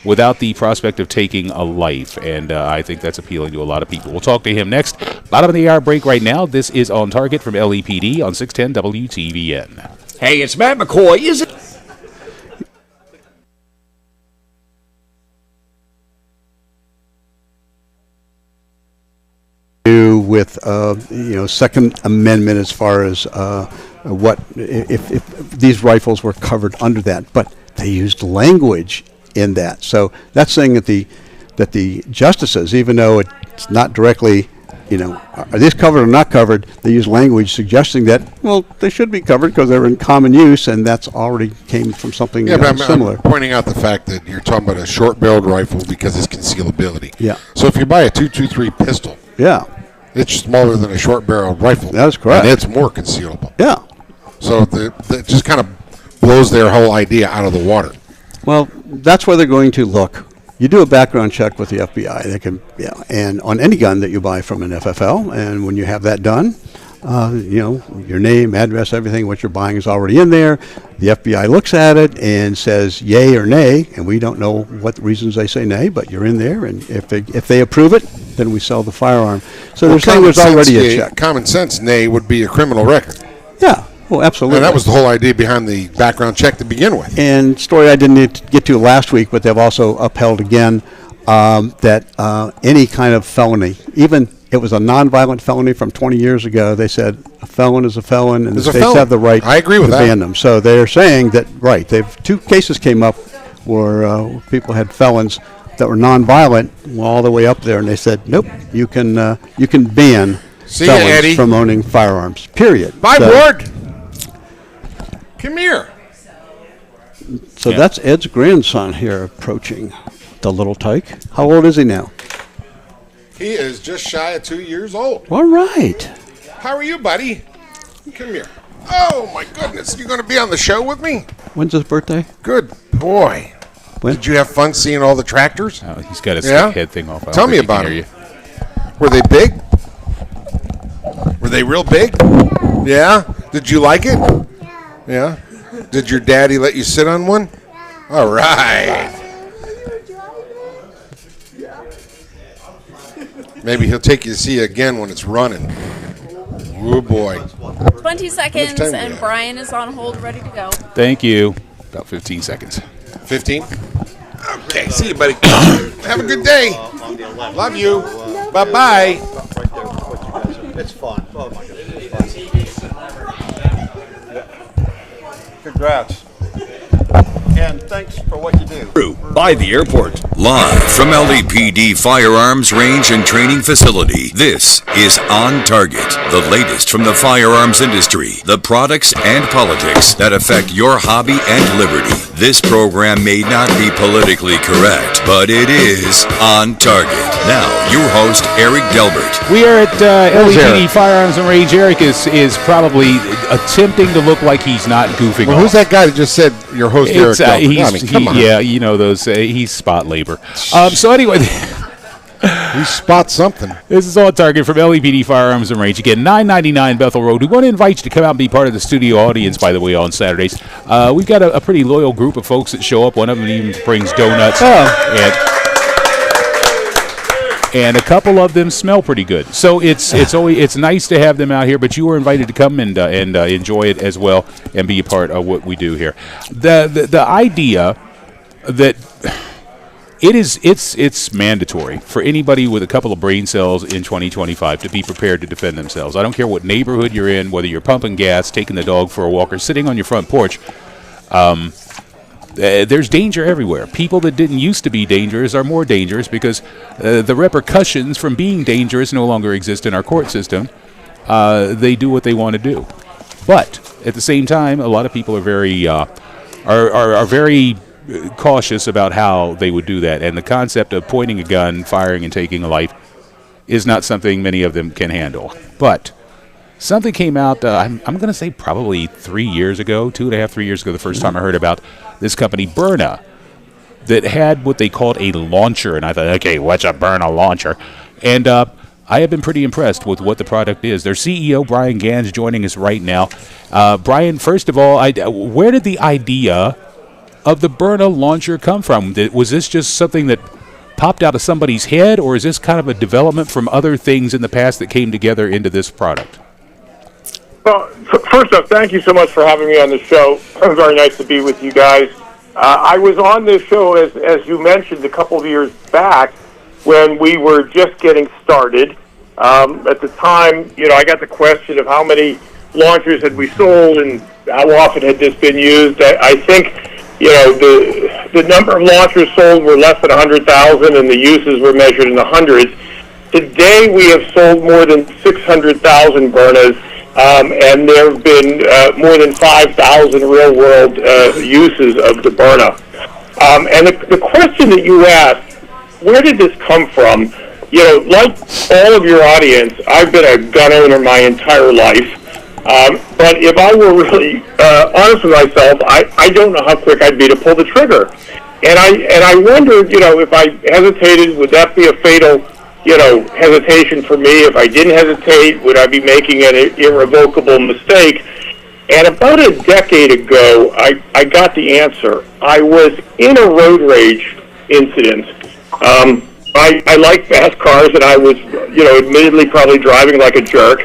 without the prospect of taking a life, and I think that's appealing to a lot of people. We'll talk to him next. Bottom of the hour break right now. This is On Target from LEPD on 610 WTVN. Hey, it's Matt McCoy. Is it? With Second Amendment, as far as what if these rifles were covered under that, but they used language in that. So that's saying that the justices, even though it's not directly, are these covered or not covered, they use language suggesting that, well, they should be covered because they're in common use, and that's already came from something similar. I'm pointing out the fact that you're talking about a short-barreled rifle because it's concealability. Yeah. So if you buy a .223 pistol, it's smaller than a short-barreled rifle. That's correct. And it's more concealable. Yeah. So that just kind of blows their whole idea out of the water. Well, that's where they're going to look. You do a background check with the FBI. They can, and on any gun that you buy from an FFL, and when you have that done, your name, address, everything, what you're buying is already in there. The FBI looks at it and says yay or nay, and we don't know what reasons they say nay, but you're in there, and if they approve it, then we sell the firearm. So they're saying there's already a check. Common sense, nay, would be a criminal record. Yeah, well, absolutely. And that was the whole idea behind the background check to begin with. And story I didn't need to get to last week, but they've also upheld again that any kind of felony, even it was a nonviolent felony from 20 years ago, they said a felon is a felon, and the states have the right to ban them. So they're saying that, they've 2 cases came up where people had felons that were nonviolent all the way up there, and they said, nope, you can ban felons from owning firearms, period. Bye, Ward. Come here. So that's Ed's grandson here approaching the little tyke. How old is he now? He is just shy of 2 years old. All right. How are you, buddy? Come here. Oh, my goodness. You going to be on the show with me? When's his birthday? Good boy. When? Did you have fun seeing all the tractors? Oh, he's got his head thing off. Tell me about them. Were they big? Were they real big? Yeah? Did you like it? Yeah? Did your daddy let you sit on one? All right. Maybe he'll take you to see it again when it's running. Oh, boy. 20 seconds, and Brian is on hold, ready to go. Thank you. About 15 seconds. 15? Okay, see you, buddy. Have a good day. Love you. Bye-bye. It's fun. Oh, my goodness. Congrats. again, thanks for what you do. By the airport. Live from LAPD Firearms Range and Training Facility, this is On Target, the latest from the firearms industry, the products and politics that affect your hobby and liberty. This program may not be politically correct, but it is On Target. Now, your host, Eric Delbert. We are at LAPD Firearms and Range. Eric is probably attempting to look like he's not goofing off. Who's that guy that just said your host, Eric Delbert? Come on. Yeah, you know those. He's spot labor. So anyway, we spot something. This is On Target from LAPD Firearms and Range. Again, 999 Bethel Road. We want to invite you to come out and be part of the studio audience, by the way, on Saturdays. We've got a pretty loyal group of folks that show up. One of them even brings donuts. And a couple of them smell pretty good. So it's nice to have them out here, but you were invited to come and enjoy it as well and be a part of what we do here. The idea that it's mandatory for anybody with a couple of brain cells in 2025 to be prepared to defend themselves. I don't care what neighborhood you're in, whether you're pumping gas, taking the dog for a walk, or sitting on your front porch. There's danger everywhere. People that didn't used to be dangerous are more dangerous because the repercussions from being dangerous no longer exist in our court system. They do what they want to do. But at the same time, a lot of people are very very cautious about how they would do that. And the concept of pointing a gun, firing, and taking a life is not something many of them can handle. But something came out, I'm going to say probably 3 years ago, 2.5, 3 years ago, the first time I heard about this company, Byrna, that had what they called a launcher. And I thought, okay, what's a Byrna launcher? And I have been pretty impressed with what the product is. Their CEO, Byran Ganz, joining us right now. Brian, first of all, where did the idea of the Byrna launcher come from? Was this just something that popped out of somebody's head, or is this kind of a development from other things in the past that came together into this product? Well, first off, thank you so much for having me on the show. It's very nice to be with you guys. I was on this show, as you mentioned, a couple of years back when we were just getting started. At the time, I got the question of how many launchers had we sold and how often had this been used. I think, the number of launchers sold were less than 100,000 and the uses were measured in the hundreds. Today, we have sold more than 600,000 Byrnas. And there have been more than 5,000 real-world uses of the Byrna. And the question that you asked, where did this come from? Like all of your audience, I've been a gun owner my entire life. But if I were really honest with myself, I don't know how quick I'd be to pull the trigger. And I wondered, if I hesitated, would that be a fatal hesitation for me? If I didn't hesitate, would I be making an irrevocable mistake? And about a decade ago, I got the answer. I was in a road rage incident. I like fast cars, and I was, admittedly probably driving like a jerk.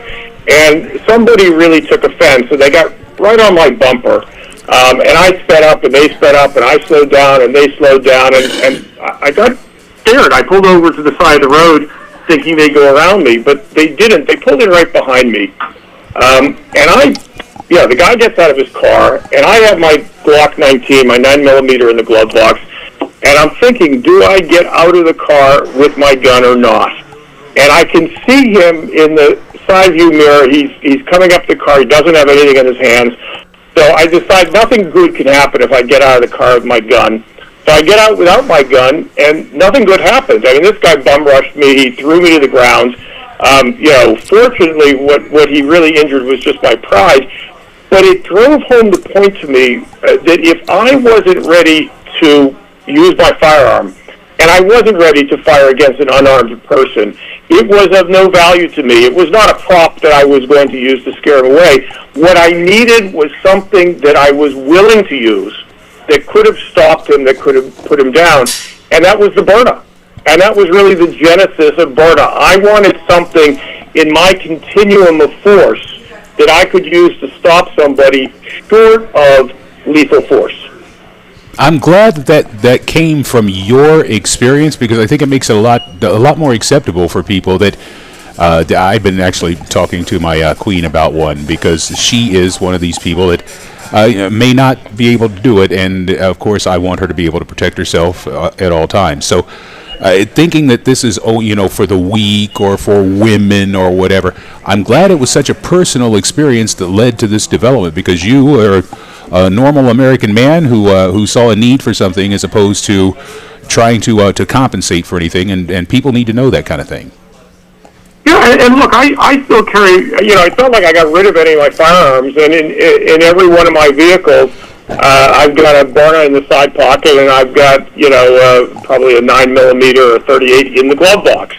And somebody really took offense, and they got right on my bumper. And I sped up, and they sped up, and I slowed down, and they slowed down, and I got scared. I pulled over to the side of the road thinking they'd go around me, but they didn't. They pulled in right behind me. The guy gets out of his car, and I have my Glock 19, my 9mm in the glove box, and I'm thinking, do I get out of the car with my gun or not? And I can see him in the side view mirror. He's coming up the car. He doesn't have anything in his hands. So I decide nothing good can happen if I get out of the car with my gun. So I get out without my gun, and nothing good happens. I mean, this guy bum rushed me. He threw me to the ground. Fortunately, what he really injured was just my pride. But it drove home the point to me that if I wasn't ready to use my firearm, and I wasn't ready to fire against an unarmed person, it was of no value to me. It was not a prop that I was going to use to scare him away. What I needed was something that I was willing to use that could have stopped him, that could have put him down, and that was the Byrna. And that was really the genesis of Byrna. I wanted something in my continuum of force that I could use to stop somebody short of lethal force. I'm glad that came from your experience, because I think it makes it a lot more acceptable for people that I've been actually talking to my queen about one, because she is one of these people that may not be able to do it, and of course I want her to be able to protect herself at all times. So thinking that this is for the weak or for women or whatever, I'm glad it was such a personal experience that led to this development, because you are a normal American man who saw a need for something as opposed to trying to compensate for anything, and people need to know that kind of thing. Yeah, and look, I still carry, it's not like I got rid of any of my firearms, and in every one of my vehicles, I've got a Byrna in the side pocket, and I've got, probably a 9mm or 38 in the glove box.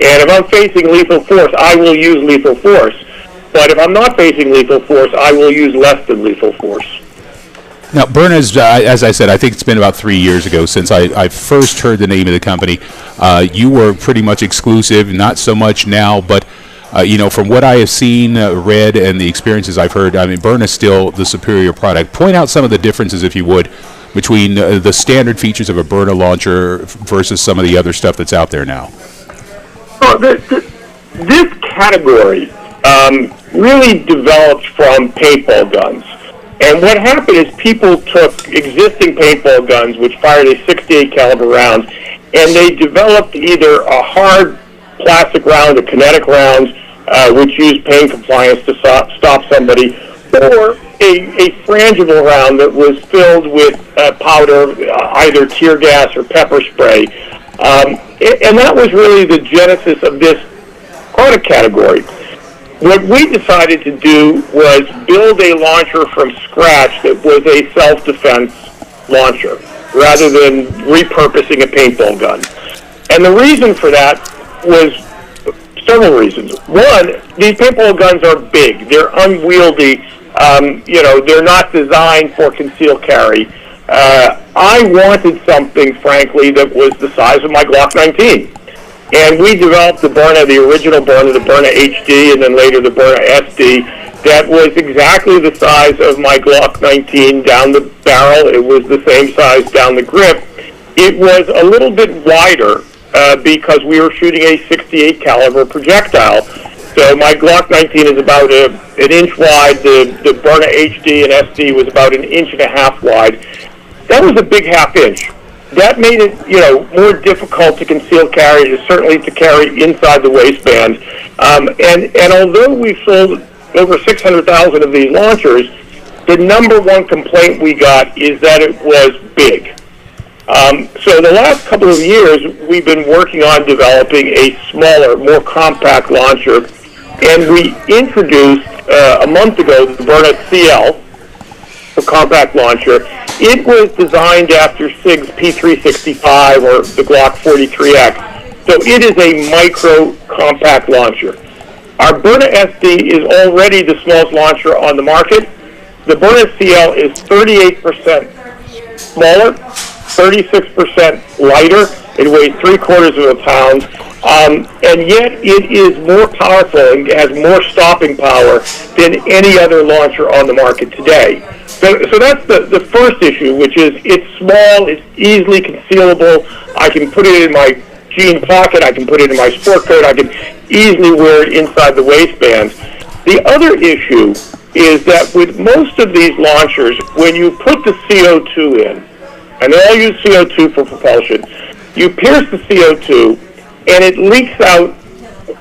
And if I'm facing lethal force, I will use lethal force. But if I'm not facing lethal force, I will use less than lethal force. Now, Byrna's, as I said, I think it's been about 3 years ago since I first heard the name of the company. You were pretty much exclusive, not so much now, but from what I have seen, read, and the experiences I've heard, I mean, Byrna's still the superior product. Point out some of the differences, if you would, between the standard features of a Byrna launcher versus some of the other stuff that's out there now. Well, this category really developed from paintball guns. And what happened is people took existing paintball guns, which fired a 68 caliber round, and they developed either a hard plastic round, a kinetic round, which used pain compliance to stop somebody, or a frangible round that was filled with powder, either tear gas or pepper spray. And that was really the genesis of this product category. What we decided to do was build a launcher from scratch that was a self-defense launcher, rather than repurposing a paintball gun. And the reason for that was several reasons. One, these paintball guns are big. They're unwieldy. They're not designed for concealed carry. I wanted something, frankly, that was the size of my Glock 19. And we developed the Byrna, the original Byrna, the Byrna HD, and then later the Byrna SD, that was exactly the size of my Glock 19 down the barrel. It was the same size down the grip. It was a little bit wider because we were shooting a 68 caliber projectile. So my Glock 19 is about an inch wide. The Byrna HD and SD was about 1.5 inches wide. That was a big half inch. That made it, more difficult to conceal carry, certainly to carry inside the waistband. And although we sold over 600,000 of these launchers, the number one complaint we got is that it was big. So the last couple of years, we've been working on developing a smaller, more compact launcher, and we introduced a month ago the Byrna CL, the compact launcher. It was designed after SIG's P365 or the Glock 43X, so it is a micro compact launcher. Our Byrna SD is already the smallest launcher on the market. The Byrna CL is 38% smaller, 36% lighter. It weighs 3/4 pounds, and yet it is more powerful and has more stopping power than any other launcher on the market today. So that's the first issue, which is it's small, it's easily concealable. I can put it in my jean pocket, I can put it in my sport coat, I can easily wear it inside the waistband. The other issue is that with most of these launchers, when you put the CO2 in, and they all use CO2 for propulsion, you pierce the CO2 and it leaks out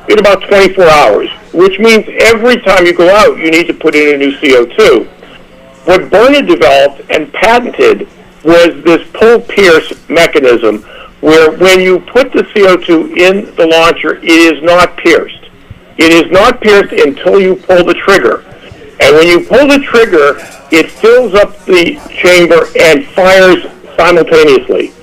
in about 24 hours, which means every time you go out, you need to put in a new CO2. What Byrna developed and patented was this pull-pierce mechanism where when you put the CO2 in the launcher, it is not pierced. It is not pierced until you pull the trigger. And when you pull the trigger, it fills up the chamber and fires simultaneously,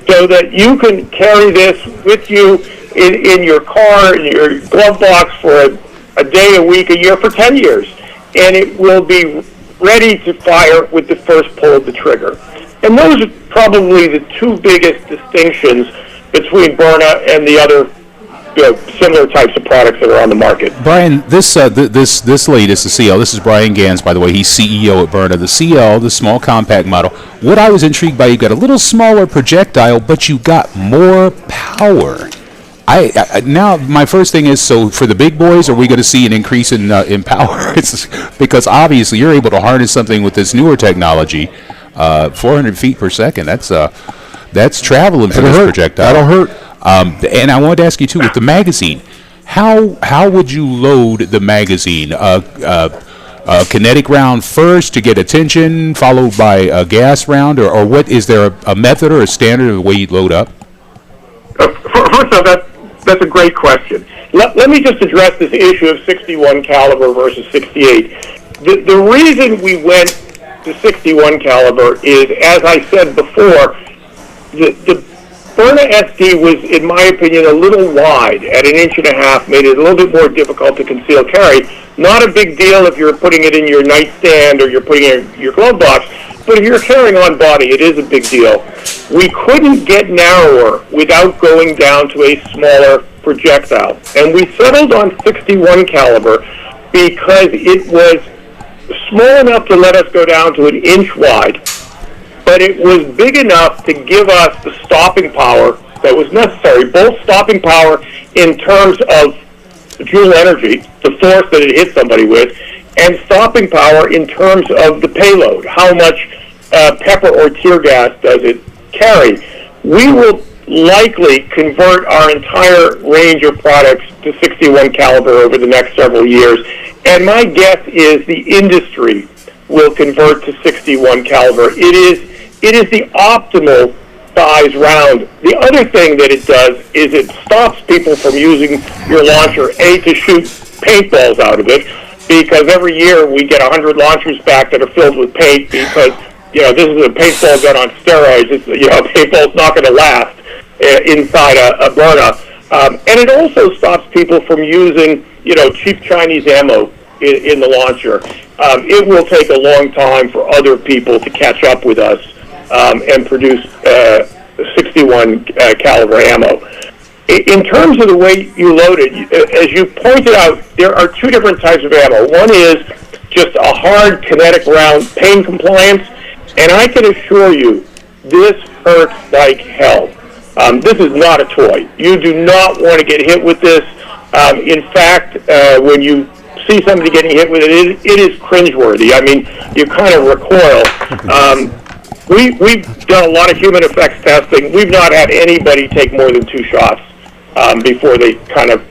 so that you can carry this with you in your car, in your glove box for a day, a week, a year, for 10 years. And it will be ready to fire with the first pull of the trigger. And those are probably the two biggest distinctions between Byrna and the other similar types of products that are on the market. Brian, this latest, the CL, this is Byran Ganz, by the way. He's CEO at Byrna. The CL, the small compact model, what I was intrigued by, you got a little smaller projectile, but you got more power. I now my first thing is, so for the big boys, are we going to see an increase in power? It's because obviously you're able to harness something with this newer technology, 400 feet per second. That's traveling for this projectile. That'll hurt. And I wanted to ask you too, with the magazine, how would you load the magazine? Kinetic round first to get attention, followed by a gas round, or what? Is there a method or a standard of the way you'd load up? First off, that's a great question. Let me just address this issue of 61 caliber versus 68. The reason we went to 61 caliber is, as I said before, the Byrna SD was, in my opinion, a little wide at 1.5 inches, made it a little bit more difficult to conceal carry. Not a big deal if you're putting it in your nightstand or you're putting it in your glove box, but if you're carrying on body, it is a big deal. We couldn't get narrower without going down to a smaller projectile, and we settled on 61 caliber because it was small enough to let us go down to 1 inch wide, but it was big enough to give us the stopping power that was necessary, both stopping power in terms of joule energy, the force that it hit somebody with, and stopping power in terms of the payload, how much pepper or tear gas does it carry. We will likely convert our entire range of products to 61 caliber over the next several years, and my guess is the industry will convert to 61 caliber. It is the optimal size round. The other thing that it does is it stops people from using your launcher, to shoot paintballs out of it, because every year we get 100 launchers back that are filled with paint because, this is a paintball gun on steroids. It's, paintball's not going to last inside a Byrna. And it also stops people from using, cheap Chinese ammo in the launcher. It will take a long time for other people to catch up with us and produce 61 caliber ammo. In terms of the way you load it, as you pointed out, there are two different types of ammo. One is just a hard kinetic round, pain compliance, and I can assure you, this hurts like hell. This is not a toy. You do not want to get hit with this. In fact, when you see somebody getting hit with it is cringeworthy. I mean, you kind of recoil. We've done a lot of human effects testing. We've not had anybody take more than 2 shots before they kind of,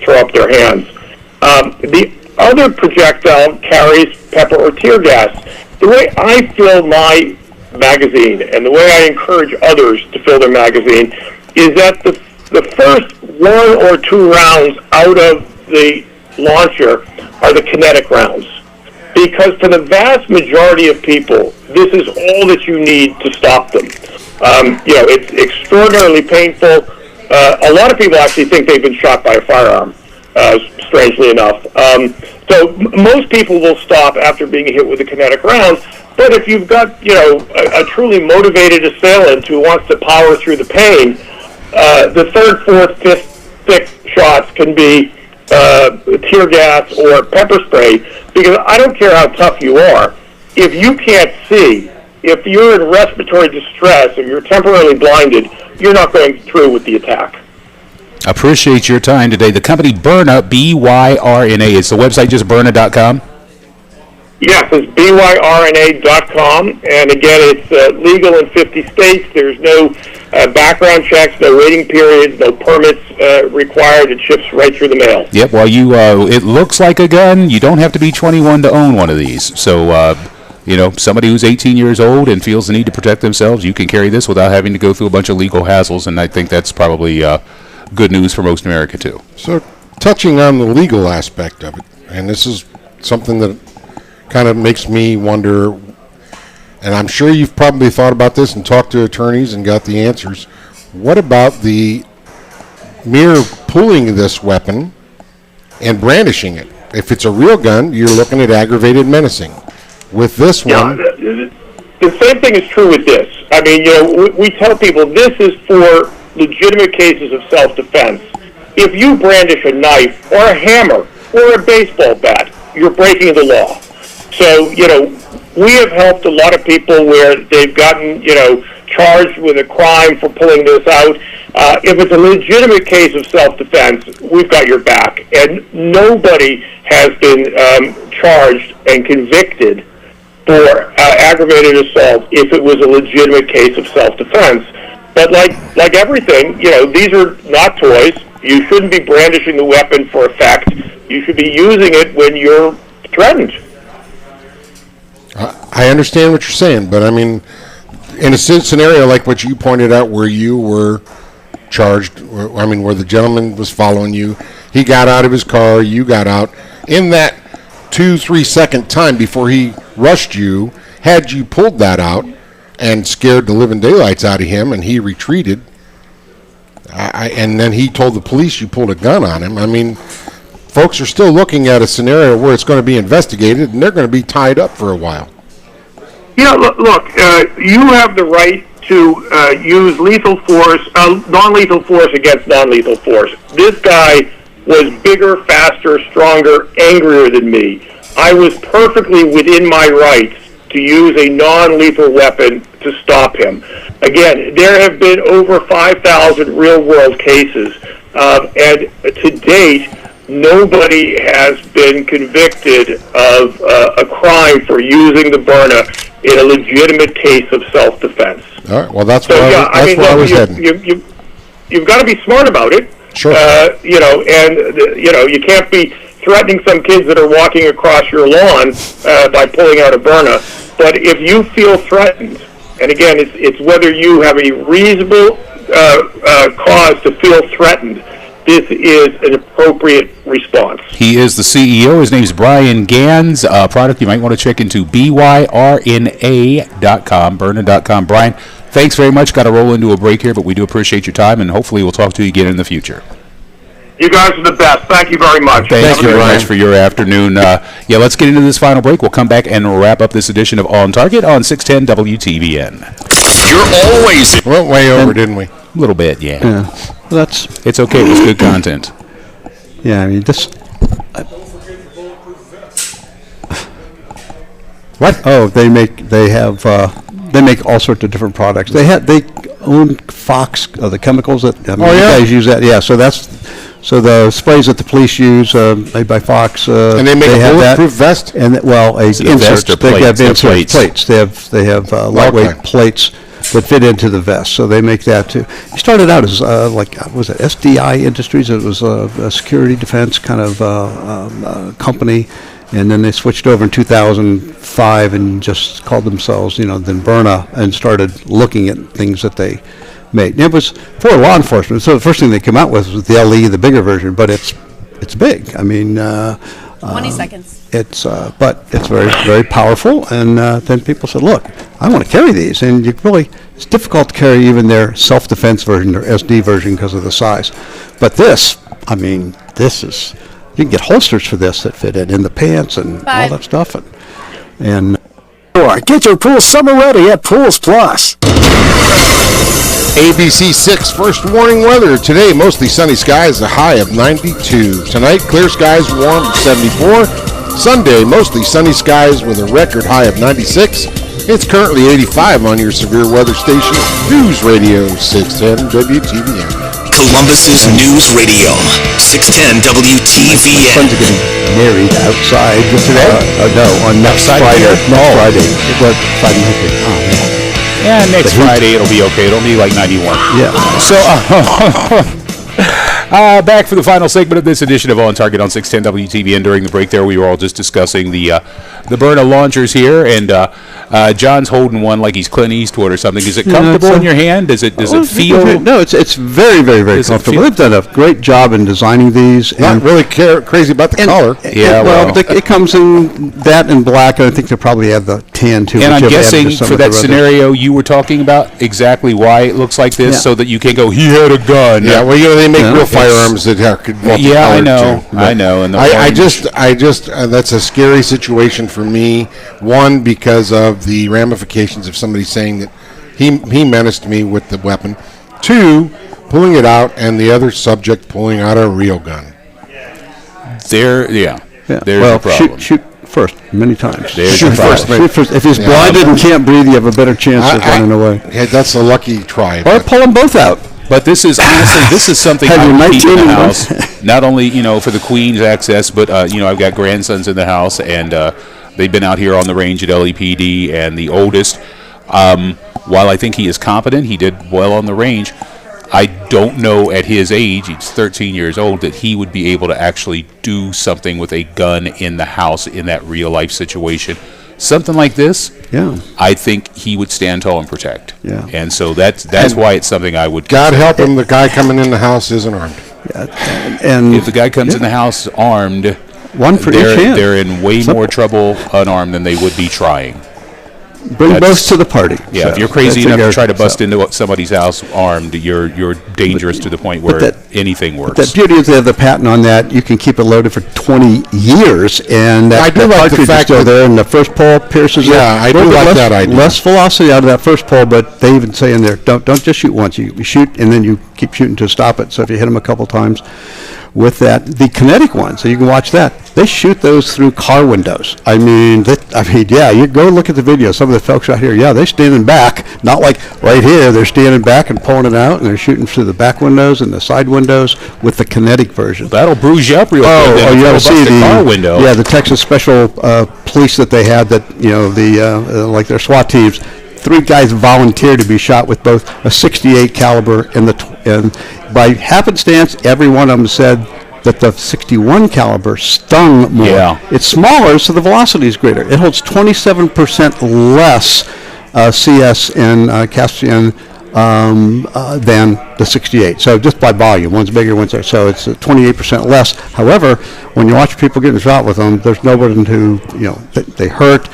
throw up their hands. The other projectile carries pepper or tear gas. The way I fill my magazine and the way I encourage others to fill their magazine is that the first 1 or 2 rounds out of the launcher are the kinetic rounds. Because for the vast majority of people, this is all that you need to stop them. It's extraordinarily painful. A lot of people actually think they've been shot by a firearm, strangely enough. So most people will stop after being hit with a kinetic round. But if you've got, a truly motivated assailant who wants to power through the pain, the 3rd, 4th, 5th, 6th shots can be tear gas or pepper spray, because I don't care how tough you are. If you can't see, if you're in respiratory distress, if you're temporarily blinded, you're not going through with the attack. Appreciate your time today. The company Byrna, B-Y-R-N-A. Is the website just Byrna.com? Yes, it's byrna.com, and again, it's legal in 50 states. There's no background checks, no waiting periods, no permits required. It ships right through the mail. Yep, well, it looks like a gun. You don't have to be 21 to own one of these. So, somebody who's 18 years old and feels the need to protect themselves, you can carry this without having to go through a bunch of legal hassles, and I think that's probably good news for most America, too. So, touching on the legal aspect of it, and this is something that kind of makes me wonder, and I'm sure you've probably thought about this and talked to attorneys and got the answers. What about the mere pulling this weapon and brandishing it? If it's a real gun, you're looking at aggravated menacing. With this one... The same thing is true with this. I mean, we tell people this is for legitimate cases of self-defense. If you brandish a knife or a hammer or a baseball bat, you're breaking the law. So, we have helped a lot of people where they've gotten, charged with a crime for pulling this out. If it's a legitimate case of self-defense, we've got your back. And nobody has been charged and convicted for aggravated assault if it was a legitimate case of self-defense. But like everything, these are not toys. You shouldn't be brandishing the weapon for effect. You should be using it when you're threatened. I understand what you're saying, but I mean, in a scenario like what you pointed out where you were charged, where the gentleman was following you, he got out of his car, you got out, in that 2-3 second time before he rushed you, had you pulled that out and scared the living daylights out of him and he retreated, and then he told the police you pulled a gun on him, I mean, folks are still looking at a scenario where it's going to be investigated and they're going to be tied up for a while. Look, you have the right to use lethal force, non-lethal force against non-lethal force. This guy was bigger, faster, stronger, angrier than me. I was perfectly within my rights to use a non-lethal weapon to stop him. Again, there have been over 5,000 real-world cases, and to date, nobody has been convicted of a crime for using the Byrna in a legitimate case of self-defense. All right. Well, that's where I was heading. You've got to be smart about it. Sure. You can't be threatening some kids that are walking across your lawn by pulling out a Byrna. But if you feel threatened, and again, it's whether you have a reasonable cause to feel threatened, this is an appropriate response. He is the CEO. His name's Byran Ganz. Product you might want to check into byrna.com, Byrna.com. Brian, thanks very much. Got to roll into a break here, but we do appreciate your time, and hopefully we'll talk to you again in the future. You guys are the best. Thank you very much. Thank you very much for your afternoon. Let's get into this final break. We'll come back and wrap up this edition of On Target on 610 WTVN. You're always... We went way over, didn't we? A little bit, yeah. It's okay. It was good content. Yeah, I mean, this... What? Oh, they make all sorts of different products. They own Fox, the chemicals that you guys use that. Yeah, so the sprays that the police use made by Fox. And they make a bulletproof vest. And inserts. They have insert plates. They have lightweight plates that fit into the vest. So they make that too. It started out as was it SDI Industries? It was a security defense kind of company. And then they switched over in 2005 and just called themselves, then Byrna, and started looking at things that they made. It was for law enforcement. So the first thing they came out with was the LE, the bigger version, but it's big. I mean, 20 seconds. But it's very, very powerful. And then people said, look, I want to carry these. And it's difficult to carry even their self-defense version, their SD version, because of the size. But this is... You can get holsters for this that fit in the pants and all that stuff. And get your pool summer ready at Pools Plus. ABC 6 first warning weather. Today, mostly sunny skies, a high of 92. Tonight, clear skies, warm 74. Sunday, mostly sunny skies with a record high of 96. It's currently 85 on your severe weather station, News Radio 610 WTVN. Columbus's News Radio, 610 WTVN. My friends are getting married outside today. No, on next Friday. Friday. Friday night. Yeah, next Friday it'll be okay. It'll be like 91. Yeah. So, back for the final segment of this edition of On Target on 610 WTVN. During the break there, we were all just discussing the Byrna launchers here, and John's holding one like he's Clint Eastwood or something. Is it comfortable in your hand? Does it feel? No, it's very, very, very comfortable. They've done a great job in designing these. Not really crazy about the color. It comes in that and black, and I think they'll probably have the tan too. And I'm guessing for that scenario you were talking about, exactly why it looks like this, so that you can go, he had a gun. Yeah, well, they make real firearms that could multi-colored. Yeah, I know. Too. I know. And I just that's a scary situation for me. One, because of the ramifications of somebody saying that he menaced me with the weapon. Two, pulling it out and the other subject pulling out a real gun. There's a problem. Shoot first many times. Shoot first. If he's blinded and can't breathe, you have a better chance of running away. Yeah, that's a lucky try. Or pull them both out. But this is honestly, something I would keep in the house. Not only for the Queen's access, but I've got grandsons in the house, and they've been out here on the range at LEPD. And the oldest, while I think he is competent, he did well on the range. I don't know at his age, he's 13 years old, that he would be able to actually do something with a gun in the house in that real life situation. Something like this, I think he would stand tall and protect. Yeah. And so that's why it's something I would. God help him, the guy coming in the house isn't armed. Yeah. And if the guy comes in the house armed, one for each hand. They're in way more trouble unarmed than they would be trying. Bring both to the party. Yeah, if you're crazy enough to try to bust into somebody's house armed, you're dangerous to the point where anything works. The beauty of the patent on that, you can keep it loaded for 20 years, and that cartridge is still there, and the first pull pierces it. Yeah, I do like that idea. Less velocity out of that first pull, but they even say in there, don't just shoot once. You shoot, and then you keep shooting to stop it. So if you hit them a couple times with that, the kinetic one, so you can watch that. They shoot those through car windows. You go look at the video. Some of the folks out here, they're standing back, not like right here. They're standing back and pulling it out, and they're shooting through the back windows and the side windows with the kinetic version. That'll bruise you up real quick. You ought to see the car window. Yeah, the Texas Special Police that they had, that like their SWAT teams. 3 guys volunteered to be shot with both a .68 caliber and by happenstance, every one of them said that the .61 caliber stung more. Yeah. It's smaller, so the velocity is greater. It holds 27% less CS and Caspian than the .68. So just by volume, one's bigger, one's there. So it's 28% less. However, when you watch people getting shot with them, there's nobody who they hurt.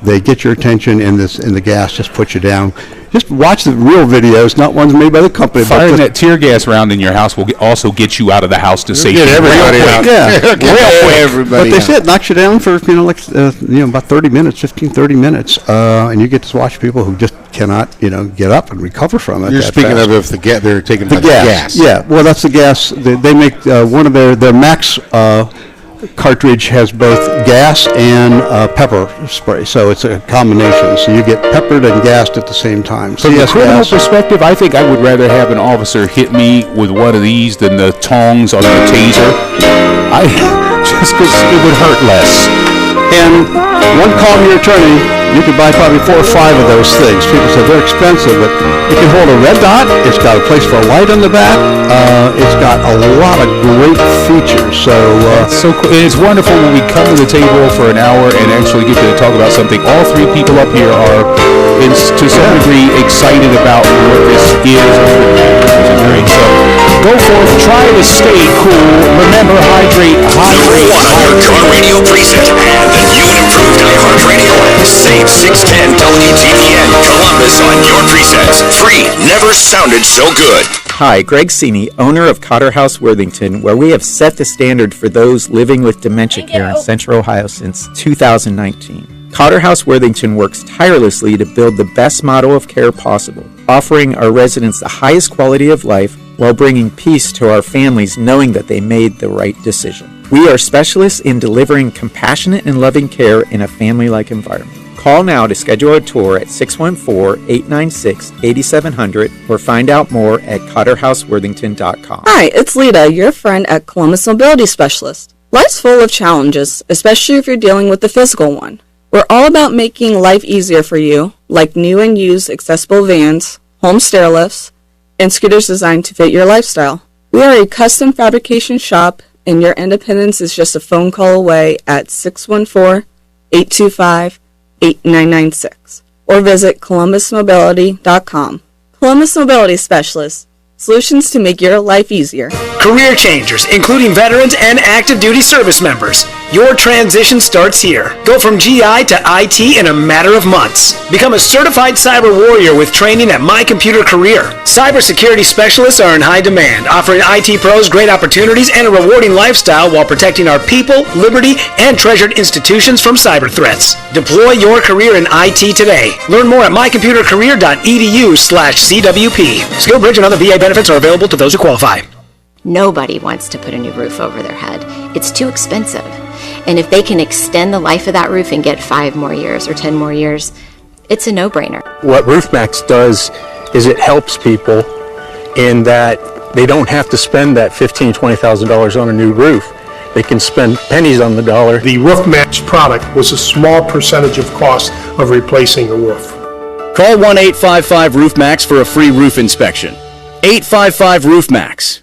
They get your attention, and the gas just puts you down. Just watch the real videos, not ones made by the company. Firing that tear gas round in your house will also get you out of the house to safety. Get everybody out. But they say it knocks you down for about 30 minutes, 30 minutes, and you get to watch people who just cannot get up and recover from it. You're speaking of if they're taking the gas. Yeah, well, that's the gas. They make one of their Max cartridge has both gas and pepper spray, so it's a combination. So you get peppered and gassed at the same time. From a criminal perspective, I think I would rather have an officer hit me with one of these than the tongs on the taser. Just because it would hurt less. And one call to your attorney, you could buy probably 4 or 5 of those things. People say they're expensive, but it can hold a red dot. It's got a place for a light on the back. It's got a lot of great features. So so cool. And it's wonderful when we come to the table for an hour and actually get to talk about something. All 3 people up here are, to some degree, excited about what this is. So go forth, try to stay cool. Remember, hydrate. Number 1 on your car radio preset and the new and improved iHeartRadio app. Save 610 WTPN Columbus on your presets. Free. Never sounded so good. Hi, Greg Sini, owner of Cotter House Worthington, where we have set the standard for those living with dementia care in Central Ohio since 2019. Cotter House Worthington works tirelessly to build the best model of care possible, offering our residents the highest quality of life while bringing peace to our families knowing that they made the right decision. We are specialists in delivering compassionate and loving care in a family-like environment. Call now to schedule a tour at 614-896-8700 or find out more at CotterHouseWorthington.com. Hi, it's Lita, your friend at Columbus Mobility Specialist. Life's full of challenges, especially if you're dealing with the physical one. We're all about making life easier for you, like new and used accessible vans, home stair lifts, and scooters designed to fit your lifestyle. We are a custom fabrication shop, and your independence is just a phone call away at 614-825-8996 or visit columbusmobility.com. Columbus Mobility Specialists, solutions to make your life easier. Career changers, including veterans and active duty service members. Your transition starts here. Go from GI to IT in a matter of months. Become a certified cyber warrior with training at My Computer Career. Cybersecurity specialists are in high demand, offering IT pros great opportunities and a rewarding lifestyle while protecting our people, liberty, and treasured institutions from cyber threats. Deploy your career in IT today. Learn more at mycomputercareer.edu/CWP. SkillBridge and other VA benefits are available to those who qualify. Nobody wants to put a new roof over their head. It's too expensive. And if they can extend the life of that roof and get 5 more years or 10 more years, it's a no-brainer. What RoofMax does is it helps people in that they don't have to spend that $15,000, $20,000 on a new roof. They can spend pennies on the dollar. The RoofMax product was a small percentage of cost of replacing a roof. Call 1-855-ROOFMAX for a free roof inspection. 855-ROOFMAX.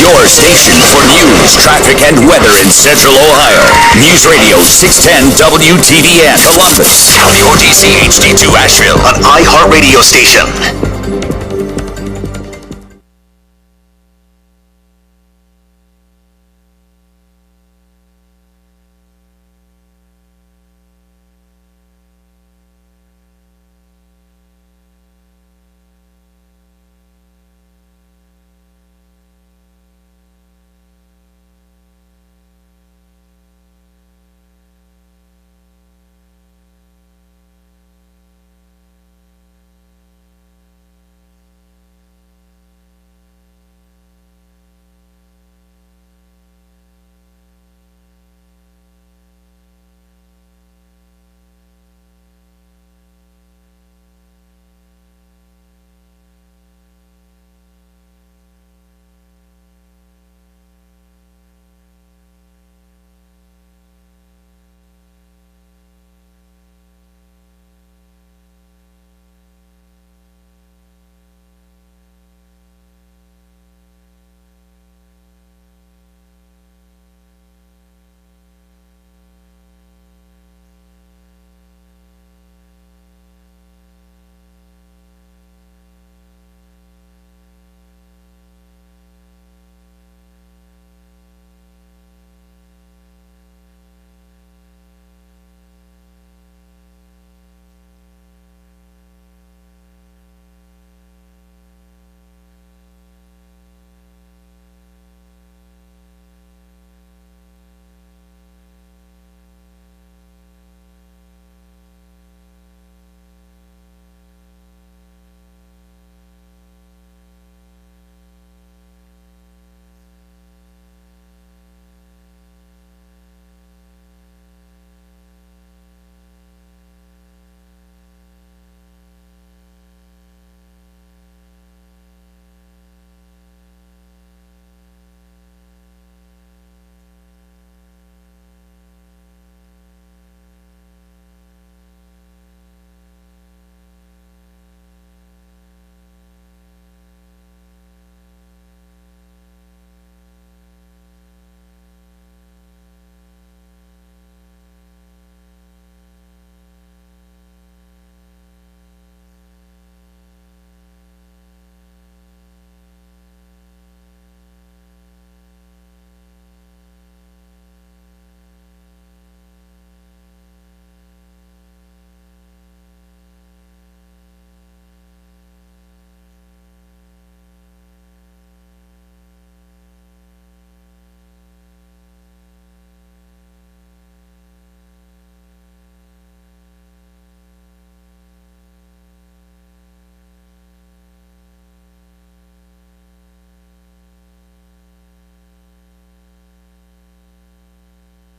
Your station for news, traffic, and weather in Central Ohio. News Radio 610 WTVN Columbus. On the OTC HD2 Asheville. An iHeart radio station.